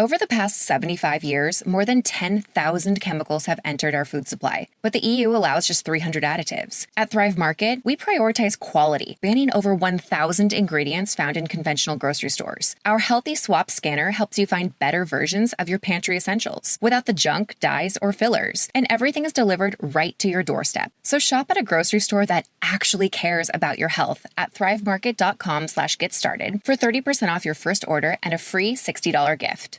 Over the past 75 years, more than 10,000 chemicals have entered our food supply, but the EU allows just 300 additives. At Thrive Market, we prioritize quality, banning over 1,000 ingredients found in conventional grocery stores. Our Healthy Swap scanner helps you find better versions of your pantry essentials without the junk, dyes, or fillers, and everything is delivered right to your doorstep. So shop at a grocery store that actually cares about your health at thrivemarket.com/get-started for 30% off your first order and a free $60 gift.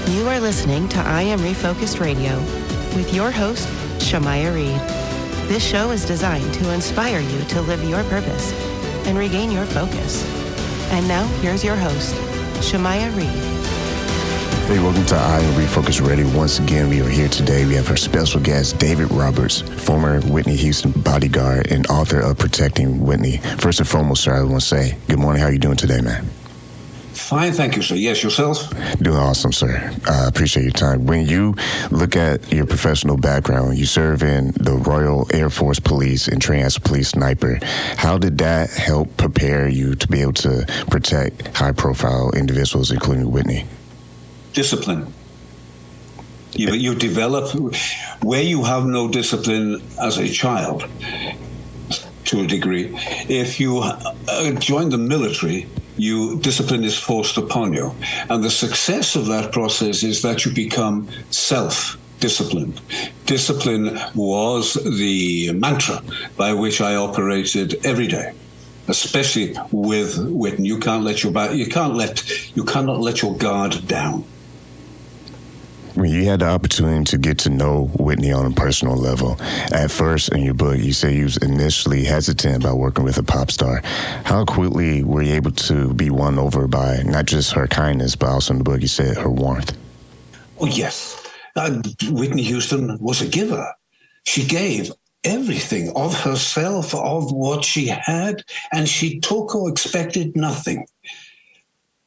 You are listening to I Am Refocused Radio with your host, Shamaya Reed. This show is designed to inspire you to live your purpose and regain your focus. And now, here's your host, Shamaya Reed. Hey, welcome to I Am Refocused Radio. Once again, we are here today. We have our special guest, David Roberts, former Whitney Houston bodyguard and author of Protecting Whitney. First and foremost, sir, I want to say, good morning. How are you doing today, man? Fine, thank you, sir. Yes, yourself? Doing awesome, sir. I appreciate your time. When you look at your professional background, you serve in the Royal Air Force Police and train as a police sniper. How did that help prepare you to be able to protect high-profile individuals, including Whitney? Discipline. You develop where you have no discipline as a child, to a degree. If you join the military, discipline is forced upon you. And the success of that process is that you become self-disciplined. Discipline was the mantra by which I operated every day, especially with Whitney. You cannot let your guard down. When you had the opportunity to get to know Whitney on a personal level, at first in your book, you say you was initially hesitant about working with a pop star. How quickly were you able to be won over by not just her kindness, but also in the book you said her warmth? Oh, yes. Whitney Houston was a giver. She gave everything of herself, of what she had, and she took or expected nothing.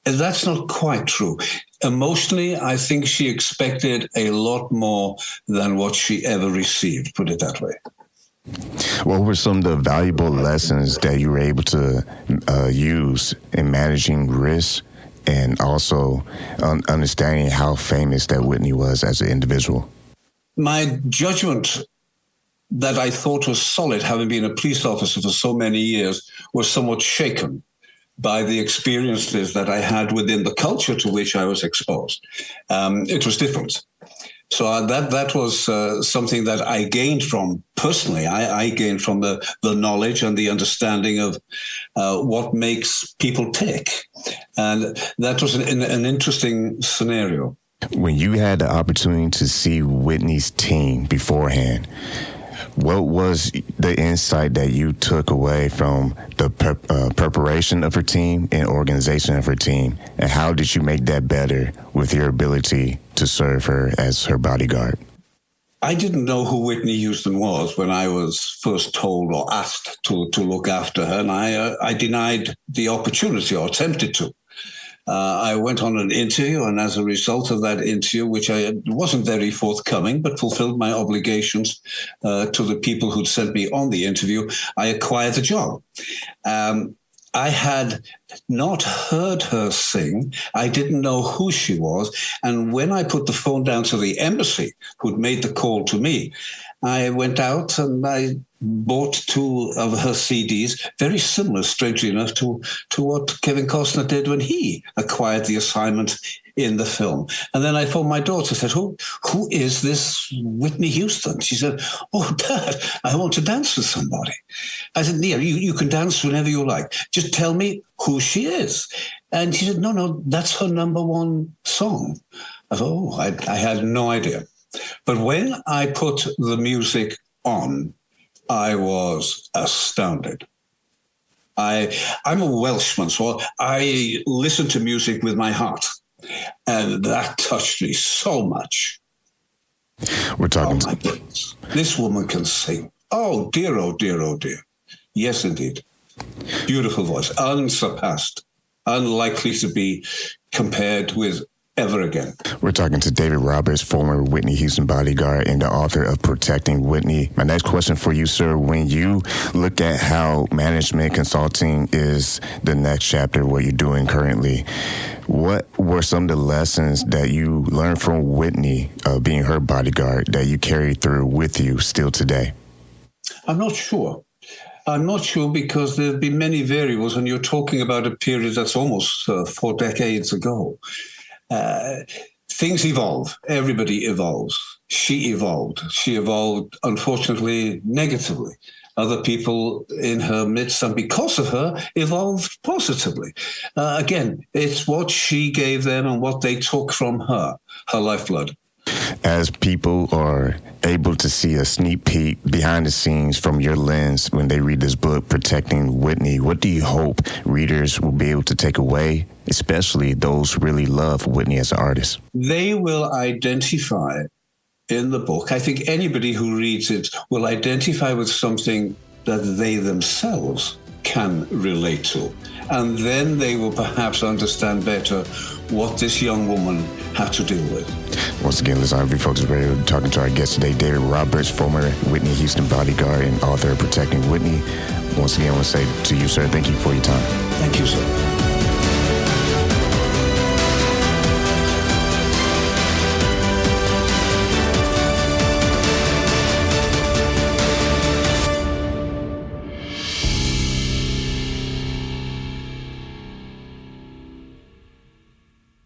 And that's not quite true. Emotionally, I think she expected a lot more than what she ever received, put it that way. What were some of the valuable lessons that you were able to use in managing risks and also understanding how famous that Whitney was as an individual? My judgment that I thought was solid, having been a police officer for so many years, was somewhat shaken by the experiences that I had within the culture to which I was exposed. It was different. So that was something that I gained from, personally, I gained from the knowledge and the understanding of what makes people tick. And that was an interesting scenario. When you had the opportunity to see Whitney's team beforehand, what was the insight that you took away from the preparation of her team and organization of her team? And how did you make that better with your ability to serve her as her bodyguard? I didn't know who Whitney Houston was when I was first told or asked to look after her, and I denied the opportunity or attempted to. I went on an interview, and as a result of that interview, which I wasn't very forthcoming, but fulfilled my obligations to the people who'd sent me on the interview, I acquired the job. I had not heard her sing. I didn't know who she was. And when I put the phone down to the embassy, who'd made the call to me, I went out and I bought 2 of her CDs, very similar, strangely enough, to what Kevin Costner did when he acquired the assignment in the film. And then I phoned my daughter, said, who is this Whitney Houston? She said, oh, Dad, I want to dance with somebody. I said, Nia, you can dance whenever you like. Just tell me who she is. And she said, no, that's her #1 song. I thought, I had no idea. But when I put the music on, I was astounded. I'm a Welshman, so I listen to music with my heart. And that touched me so much. We're talking. Oh, my goodness. This woman can sing. Oh, dear, oh, dear, oh, dear. Yes, indeed. Beautiful voice, unsurpassed, unlikely to be compared with ever again. We're talking to David Roberts, former Whitney Houston bodyguard and the author of Protecting Whitney. My next question for you, sir, when you look at how management consulting is the next chapter of what you're doing currently, what were some of the lessons that you learned from Whitney, being her bodyguard, that you carried through with you still today? I'm not sure. I'm not sure because there have been many variables, and you're talking about a period that's almost 4 decades ago. Things evolve. Everybody evolves. She evolved. She evolved, unfortunately, negatively. Other people in her midst, and because of her, evolved positively. Again, it's what she gave them and what they took from her lifeblood. As people are able to see a sneak peek behind the scenes from your lens when they read this book, Protecting Whitney, what do you hope readers will be able to take away, especially those who really love Whitney as an artist? They will identify in the book, I think anybody who reads it will identify with something that they themselves can relate to. And then they will perhaps understand better what this young woman had to deal with. Once again, listen, I'm Refocused Radio, talking to our guest today, David Roberts, former Whitney Houston bodyguard and author of Protecting Whitney. Once again, I want to say to you, sir, thank you for your time. Thank you, sir.